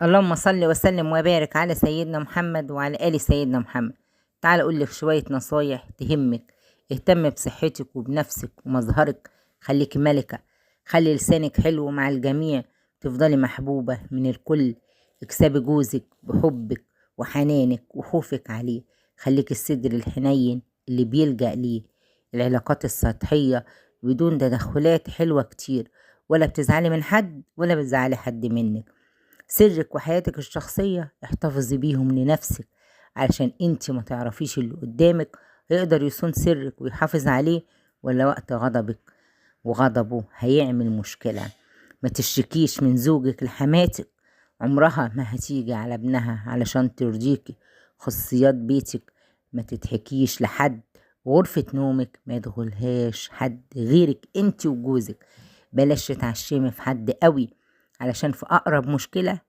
اللهم صل وسلم وبارك على سيدنا محمد وعلى آل سيدنا محمد. تعال أقول لك شوية نصايح تهمك. اهتم بصحتك وبنفسك ومظهرك، خليك ملكة. خلي لسانك حلو مع الجميع، تفضلي محبوبة من الكل. اكسبي جوزك بحبك وحنانك وخوفك عليه. خليك الصدر الحنين اللي بيلجأ ليه. العلاقات السطحية بدون تدخلات حلوة كتير، ولا بتزعلي من حد ولا بتزعلي حد منك. سرك وحياتك الشخصية احتفظي بيهم لنفسك، علشان انتي ما تعرفيش اللي قدامك هيقدر يصون سرك ويحافظ عليه، ولا وقت غضبك وغضبه هيعمل مشكلة. ما تشتكيش من زوجك لحماتك، عمرها ما هتيجي على ابنها علشان ترضيكي. خصوصيات بيتك ما تتحكيش لحد. غرفة نومك ما يدخلهاش حد غيرك انتي وجوزك. بلاش تتعشمي في حد قوي، علشان في أقرب مشكلة